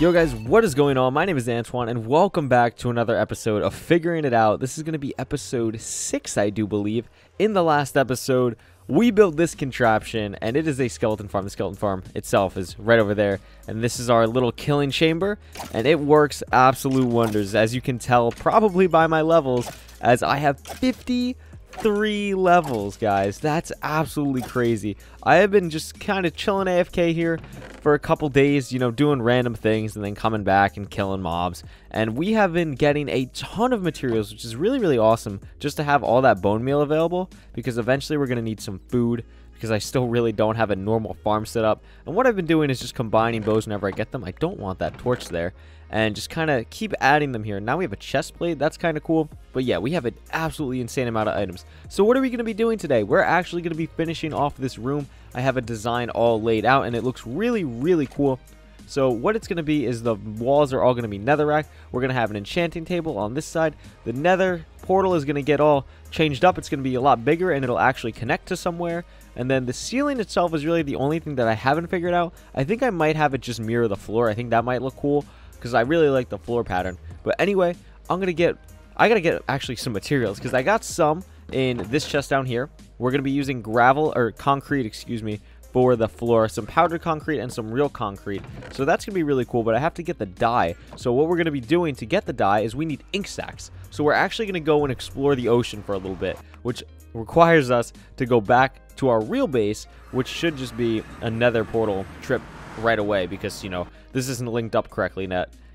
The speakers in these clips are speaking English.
Yo guys, what is going on? My name is Antoine and welcome back to another episode of Figuring It Out. This is going to be episode 6, I do believe. In the last episode, we built this contraption and it is a skeleton farm. The skeleton farm itself is right over there. And this is our little killing chamber and it works absolute wonders. As you can tell probably by my levels, as I have 53 levels, guys. That's absolutely crazy. I have been just kind of chilling AFK here for a couple days, you know, doing random things and then coming back and killing mobs. And we have been getting a ton of materials, which is really, really awesome just to have all that bone meal available, because eventually we're going to need some food, because I still really don't have a normal farm set up. And what I've been doing is just combining bows whenever I get them. I don't want that torch there. And just kind of keep adding them here. Now we have a chest plate. That's kind of cool. But yeah, we have an absolutely insane amount of items. So what are we going to be doing today? We're actually going to be finishing off this room. I have a design all laid out and it looks really, really cool. So what it's going to be is the walls are all going to be netherrack. We're going to have an enchanting table on this side. The nether portal is going to get all changed up. It's going to be a lot bigger and it'll actually connect to somewhere. And then the ceiling itself is really the only thing that I haven't figured out. I think I might have it just mirror the floor. I think that might look cool, because I really like the floor pattern. But anyway, I gotta get actually some materials, because I got some in this chest down here. We're gonna be using gravel, or concrete, excuse me, for the floor, some powdered concrete and some real concrete. So that's gonna be really cool, but I have to get the dye. So what we're gonna be doing to get the dye is we need ink sacs. So we're actually gonna go and explore the ocean for a little bit, which requires us to go back to our real base, which should just be a nether portal trip right away, because, you know, this isn't linked up correctly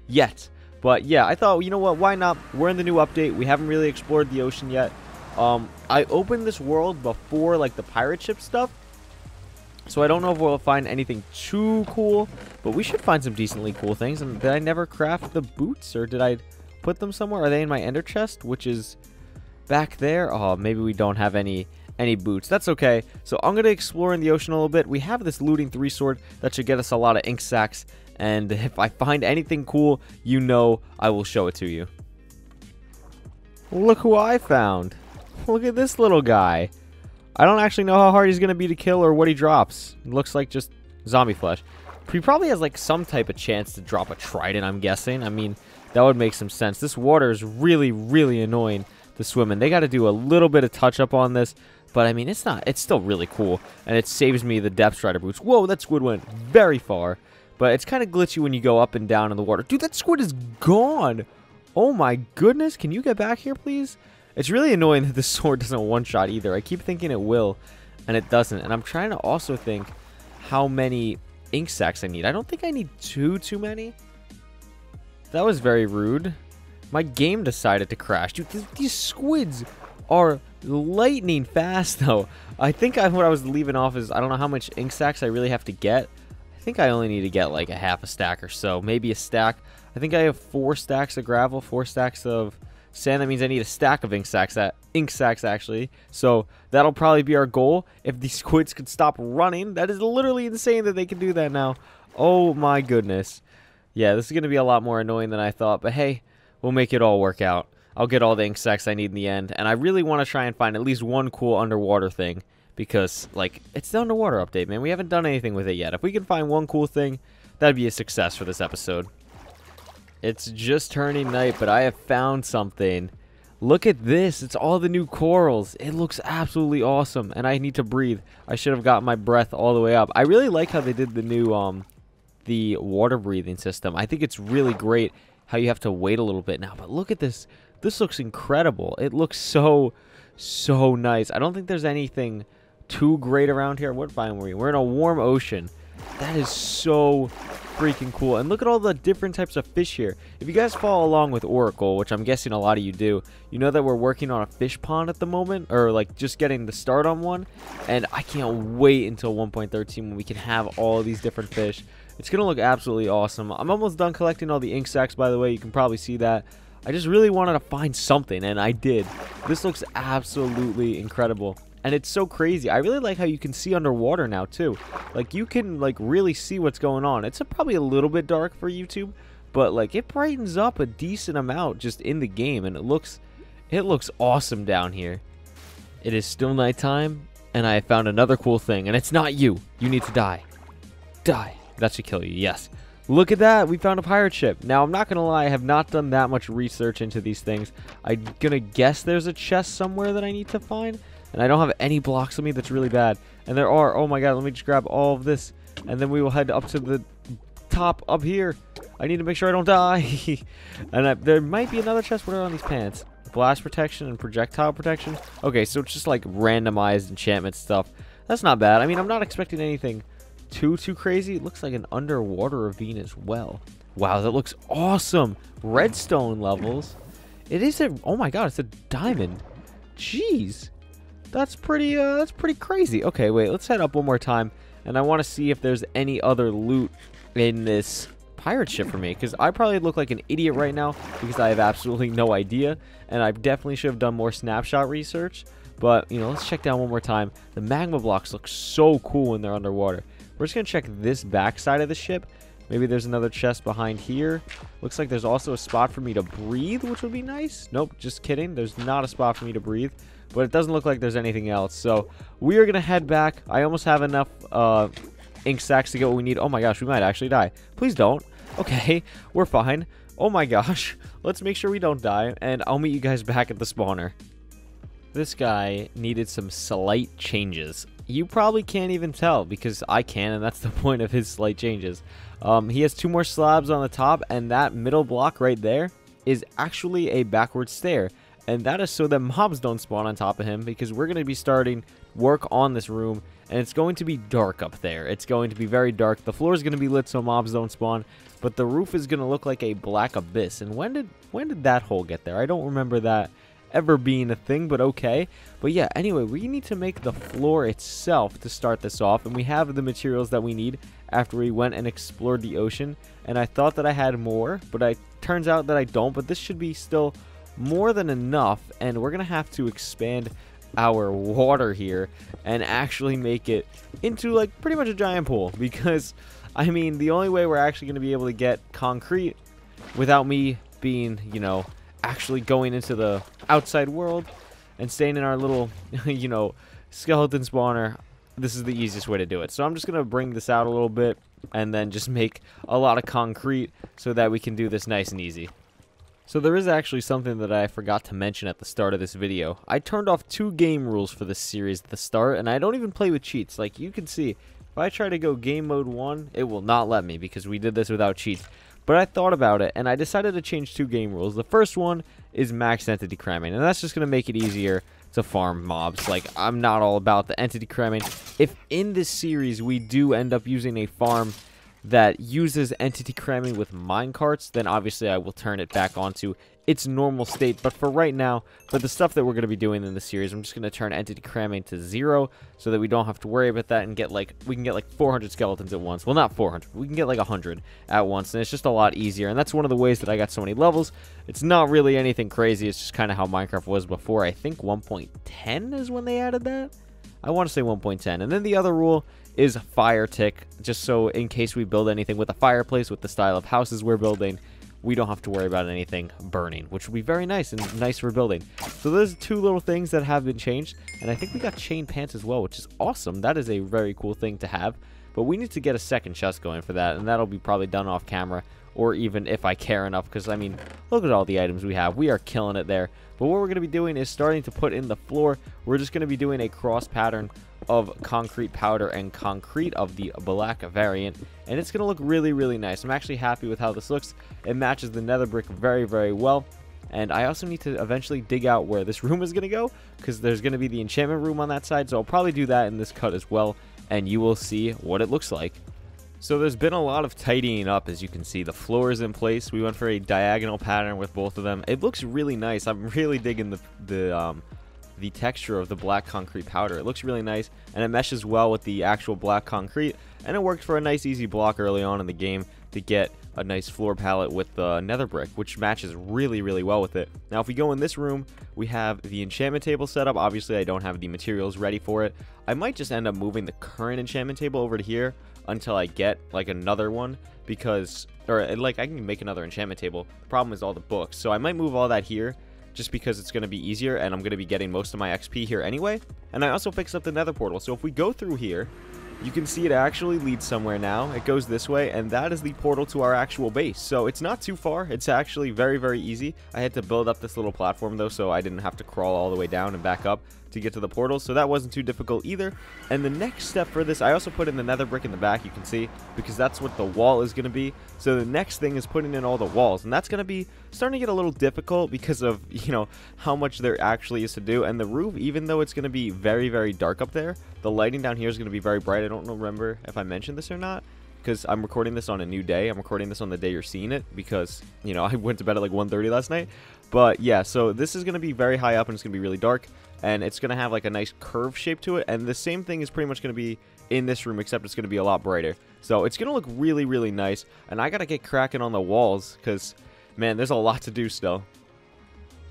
yet. But yeah, I thought, you know what, why not? We're in the new update. We haven't really explored the ocean yet. I opened this world before, like, the pirate ship stuff, so I don't know if we'll find anything too cool, but we should find some decently cool things. And did I never craft the boots, or did I put them somewhere? Are they in my ender chest, which is back there? Oh, maybe we don't have any boots. That's okay. So I'm gonna explore in the ocean a little bit. We have this looting 3 sword that should get us a lot of ink sacs, and if I find anything cool, you know I will show it to you. Look who I found. Look at this little guy. I don't actually know how hard he's gonna be to kill or what he drops. It looks like just zombie flesh. He probably has like some type of chance to drop a trident, I'm guessing. I mean, that would make some sense. This water is really, really annoying to swim in. They got to do a little bit of touch up on this. But, I mean, it's still really cool. And it saves me the depth strider boots. Whoa, that squid went very far. But it's kind of glitchy when you go up and down in the water. Dude, that squid is gone. Oh, my goodness. Can you get back here, please? It's really annoying that the sword doesn't one-shot either. I keep thinking it will, and it doesn't. And I'm trying to also think how many ink sacs I need. I don't think I need too many. That was very rude. My game decided to crash. Dude, these squids are lightning fast, though. I think what I was leaving off is, I don't know how much ink sacs I really have to get. I think I only need to get like a half a stack or so, maybe a stack. I think I have 4 stacks of gravel, 4 stacks of sand. That means I need a stack of ink sacs actually. So that'll probably be our goal. If these squids could stop running, that is literally insane that they can do that now. Oh my goodness. Yeah, this is going to be a lot more annoying than I thought, but hey, we'll make it all work out. I'll get all the ink sacs I need in the end. And I really want to try and find at least one cool underwater thing, because, like, it's the underwater update, man. We haven't done anything with it yet. If we can find one cool thing, that'd be a success for this episode. It's just turning night, but I have found something. Look at this. It's all the new corals. It looks absolutely awesome. And I need to breathe. I should have gotten my breath all the way up. I really like how they did the new, the water breathing system. I think it's really great how you have to wait a little bit now. But look at this. This looks incredible. It looks so nice. I don't think there's anything too great around here. What biome are we? We're in a warm ocean. That is so freaking cool. And look at all the different types of fish here. If you guys follow along with Oracle, which I'm guessing a lot of you do, you know that we're working on a fish pond at the moment, or like just getting the start on one. And I can't wait until 1.13 when we can have all of these different fish. It's gonna look absolutely awesome. I'm almost done collecting all the ink sacs, by the way. You can probably see that. I just really wanted to find something, and I did. This looks absolutely incredible. And it's so crazy. I really like how you can see underwater now, too. Like, you can, like, really see what's going on. It's probably a little bit dark for YouTube, but, like, it brightens up a decent amount just in the game, and it looks awesome down here. It is still nighttime, and I found another cool thing, and it's not you. You need to die. Die. That should kill you, yes. Look at that. We found a pirate ship. Now, I'm not going to lie. I have not done that much research into these things. I'm going to guess there's a chest somewhere that I need to find. And I don't have any blocks on me. That's really bad. And there are. Oh, my God. Let me just grab all of this. And then we will head up to the top up here. I need to make sure I don't die. And there might be another chest. What are on these pants? Blast protection and projectile protection. Okay, so it's just like randomized enchantment stuff. That's not bad. I mean, I'm not expecting anything too crazy. It looks like an underwater ravine as well. Wow, that looks awesome. Redstone levels. It is a, oh my God, it's a diamond. Jeez. That's pretty crazy. Okay, wait, let's head up one more time. And I want to see if there's any other loot in this pirate ship for me, because I probably look like an idiot right now because I have absolutely no idea, and I definitely should have done more snapshot research. But, you know, let's check down one more time. The magma blocks look so cool when they're underwater. We're just going to check this back side of the ship. Maybe there's another chest behind here. Looks like there's also a spot for me to breathe, which would be nice. Nope, just kidding. There's not a spot for me to breathe. But it doesn't look like there's anything else. So we are going to head back. I almost have enough ink sacks to get what we need. Oh my gosh, we might actually die. Please don't. Okay, we're fine. Oh my gosh. Let's make sure we don't die. And I'll meet you guys back at the spawner. This guy needed some slight changes. You probably can't even tell because I can, and that's the point of his slight changes. He has 2 more slabs on the top, and that middle block right there is actually a backward stair. And that is so that mobs don't spawn on top of him, because we're going to be starting work on this room, and it's going to be dark up there. It's going to be very dark. The floor is going to be lit so mobs don't spawn, but the roof is going to look like a black abyss. And when did that hole get there? I don't remember that ever being a thing, but okay. But yeah, anyway, we need to make the floor itself to start this off, and we have the materials that we need after we went and explored the ocean. And I thought that I had more, but it turns out that I don't. But this should be still more than enough, and we're gonna have to expand our water here and actually make it into like pretty much a giant pool, because I mean, the only way we're actually gonna be able to get concrete without me being, you know, actually going into the outside world and staying in our little you know, skeleton spawner, this is the easiest way to do it. So I'm just gonna bring this out a little bit and then just make a lot of concrete so that we can do this nice and easy. So there is actually something that I forgot to mention at the start of this video. I turned off 2 game rules for this series at the start, and I don't even play with cheats. Like you can see, if I try to go game mode 1, it will not let me because we did this without cheats. But I thought about it, and I decided to change 2 game rules. The first one is max entity cramming, and that's just going to make it easier to farm mobs. Like, I'm not all about the entity cramming. If in this series we do end up using a farm that uses entity cramming with minecarts, then obviously I will turn it back onto its normal state. But for right now, for the stuff that we're going to be doing in the series, I'm just going to turn entity cramming to 0 so that we don't have to worry about that and get like, we can get like 400 skeletons at once. Well, not 400. We can get like 100 at once, and it's just a lot easier. And that's one of the ways that I got so many levels. It's not really anything crazy. It's just kind of how Minecraft was before. I think 1.10 is when they added that. I want to say 1.10. And then the other rule is fire tick, just so in case we build anything with a fireplace with the style of houses we're building, we don't have to worry about anything burning, which would be very nice and nice for building. So there's 2 little things that have been changed, and I think we got chain pants as well, which is awesome. That is a very cool thing to have, but we need to get a second chest going for that, and that'll be probably done off camera, or even if I care enough, because I mean, look at all the items we have. We are killing it there. But what we're going to be doing is starting to put in the floor. We're just going to be doing a cross pattern of concrete powder and concrete of the black variant, and it's going to look really, really nice. I'm actually happy with how this looks. It matches the nether brick very, very well. And I also need to eventually dig out where this room is going to go, because there's going to be the enchantment room on that side, so I'll probably do that in this cut as well, and you will see what it looks like. So there's been a lot of tidying up, as you can see. The floor is in place. We went for a diagonal pattern with both of them. It looks really nice. I'm really digging the texture of the black concrete powder. It looks really nice, and it meshes well with the actual black concrete, and it worked for a nice easy block early on in the game to get a nice floor palette with the nether brick, which matches really, really well with it. Now, if we go in this room, we have the enchantment table set up. Obviously, I don't have the materials ready for it. I might just end up moving the current enchantment table over to here until I get like another one, because, or like I can make another enchantment table. The problem is all the books, so I might move all that here just because it's going to be easier, and I'm going to be getting most of my XP here anyway. And I also fixed up the nether portal, so if we go through here, you can see it actually leads somewhere now. It goes this way, and that is the portal to our actual base. So it's not too far. It's actually very, very easy. I had to build up this little platform, though, so I didn't have to crawl all the way down and back up to get to the portal, so that wasn't too difficult either. And the next step for this, I also put in the nether brick in the back, you can see, because that's what the wall is going to be. So the next thing is putting in all the walls, and that's going to be starting to get a little difficult because of, you know, how much there actually is to do. And the roof, even though it's going to be very, very dark up there, the lighting down here is going to be very bright. I don't remember if I mentioned this or not, because I'm recording this on a new day. I'm recording this on the day you're seeing it because, you know, I went to bed at like 1:30 last night. But yeah, so this is going to be very high up and it's going to be really dark, and it's going to have like a nice curve shape to it. And the same thing is pretty much going to be in this room, except it's going to be a lot brighter. So it's going to look really, really nice. And I got to get cracking on the walls because, man, there's a lot to do still.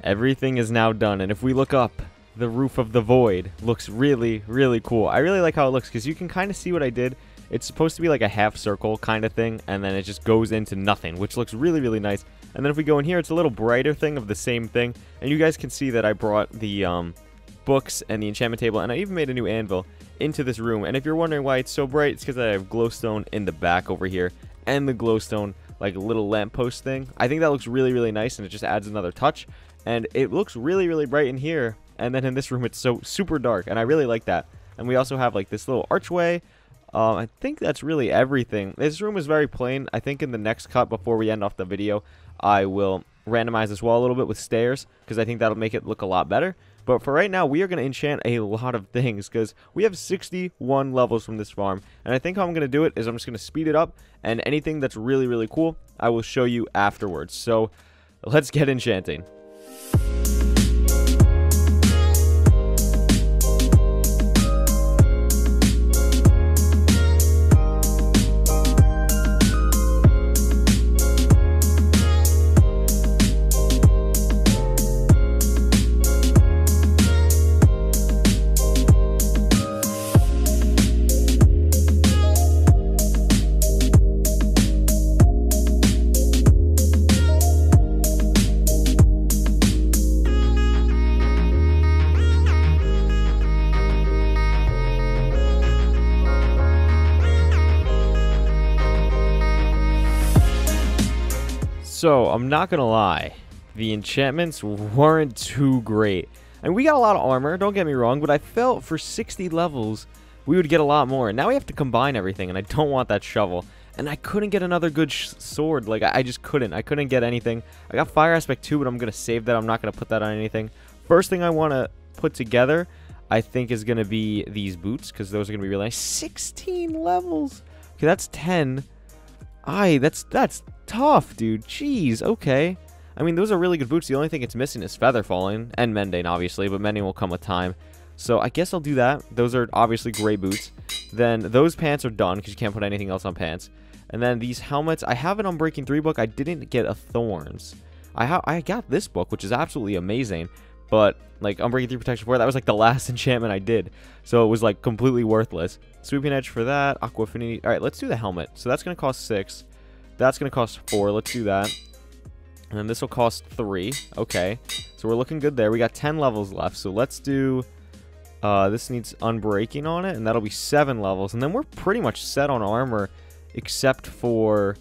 Everything is now done, and if we look up, the roof of the void looks really, really cool. I really like how it looks because you can kind of see what I did. It's supposed to be like a half circle kind of thing, and then it just goes into nothing, which looks really, really nice. And then if we go in here, it's a little brighter thing of the same thing. And you guys can see that I brought the books and the enchantment table, and I even made a new anvil into this room. And if you're wondering why it's so bright, it's because I have glowstone in the back over here, and the glowstone like little lamppost thing. I think that looks really, really nice, and it just adds another touch. And it looks really, really bright in here. And then in this room, it's so super dark, and I really like that. And we also have like this little archway. I think that's really everything. This room is very plain. I think in the next cut, before we end off the video, I will randomize this wall a little bit with stairs, because I think that'll make it look a lot better. But for right now, we are going to enchant a lot of things, because we have 61 levels from this farm. And I think how I'm going to do it is I'm just going to speed it up, and anything that's really, really cool, I will show you afterwards. So let's get enchanting. So, I'm not gonna lie, the enchantments weren't too great. And we got a lot of armor, don't get me wrong, but I felt for 60 levels, we would get a lot more. And now we have to combine everything, and I don't want that shovel. And I couldn't get another good sword, like, I just couldn't. I couldn't get anything. I got Fire Aspect 2, but I'm gonna save that. I'm not gonna put that on anything. First thing I want to put together, I think, is gonna be these boots, because those are gonna be really nice. 16 levels! Okay, that's 10. That's tough, dude. Jeez, okay. I mean, those are really good boots. The only thing it's missing is Feather Falling, and Mending, obviously, but Mending will come with time. So I guess I'll do that. Those are obviously gray boots. Then those pants are done, because you can't put anything else on pants. And then these helmets, I have an Unbreaking 3 book. I didn't get a Thorns. I got this book, which is absolutely amazing. But, like, Unbreaking 3 Protection 4, that was, like, the last enchantment I did. So it was, like, completely worthless. Sweeping Edge for that. Aqua Affinity. Alright, let's do the helmet. So that's going to cost 6. That's going to cost 4. Let's do that. And then this will cost 3. Okay. So we're looking good there. We got 10 levels left. So let's do... this needs Unbreaking on it. And that'll be 7 levels. And then we're pretty much set on armor. Except for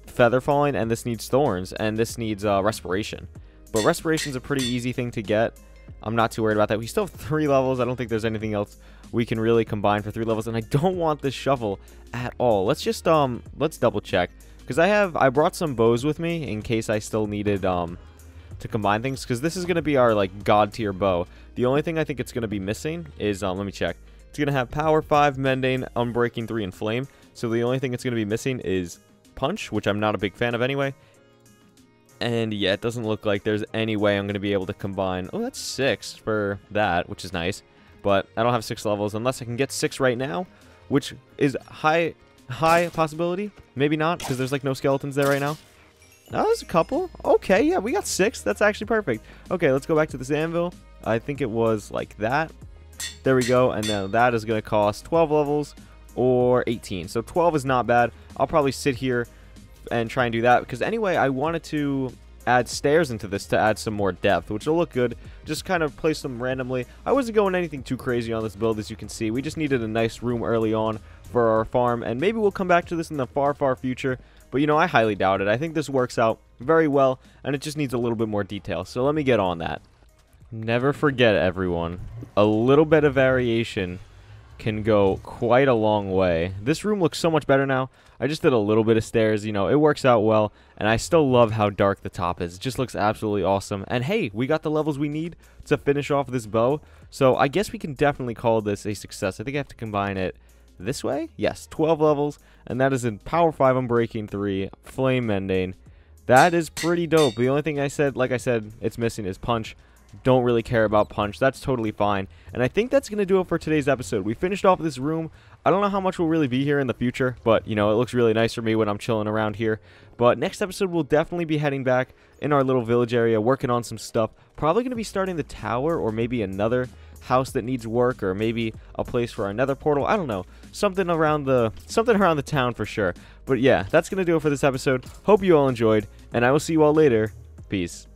Feather Falling. And this needs Thorns. And this needs Respiration. But Respiration's a pretty easy thing to get. I'm not too worried about that. We still have 3 levels. I don't think there's anything else we can really combine for 3 levels. And I don't want this shovel at all. Let's just, let's double check. Because I brought some bows with me in case I still needed, to combine things. Because this is going to be our, like, god tier bow. The only thing I think it's going to be missing is, let me check. It's going to have Power 5, Mending, Unbreaking 3, and Flame. So the only thing it's going to be missing is Punch, which I'm not a big fan of anyway. And yeah, it doesn't look like there's any way I'm going to be able to combine. Oh, that's 6 for that, which is nice. But I don't have 6 levels unless I can get 6 right now, which is high possibility. Maybe not, because there's like no skeletons there right now. Oh, there's a couple. Okay, yeah, we got 6. That's actually perfect. Okay, let's go back to this anvil. I think it was like that. There we go. And then that is going to cost 12 levels or 18. So 12 is not bad. I'll probably sit here and try and do that, because anyway, I wanted to add stairs into this to add some more depth, which will look good. Just kind of place them randomly. I wasn't going anything too crazy on this build, as you can see. We just needed a nice room early on for our farm, and maybe we'll come back to this in the far, far future. But, you know, I highly doubt it. I think this works out very well, and it just needs a little bit more detail. So let me get on that. Never forget, everyone, a little bit of variation can go quite a long way. This room looks so much better now. I just did a little bit of stairs, you know, it works out well, and I still love how dark the top is. It just looks absolutely awesome. And hey, we got the levels we need to finish off this bow, so I guess we can definitely call this a success. I think I have to combine it this way. Yes, 12 levels, and that is in Power 5 Unbreaking 3, Flame Mending. That is pretty dope. The only thing I said, like I said, it's missing is Punch. Don't really care about Punch. That's totally fine. And I think that's going to do it for today's episode. We finished off this room. I don't know how much will really be here in the future, but, you know, it looks really nice for me when I'm chilling around here. But next episode, we'll definitely be heading back in our little village area, working on some stuff. Probably going to be starting the tower, or maybe another house that needs work, or maybe a place for our nether portal. I don't know. Something around the town for sure. But yeah, that's going to do it for this episode. Hope you all enjoyed, and I will see you all later. Peace.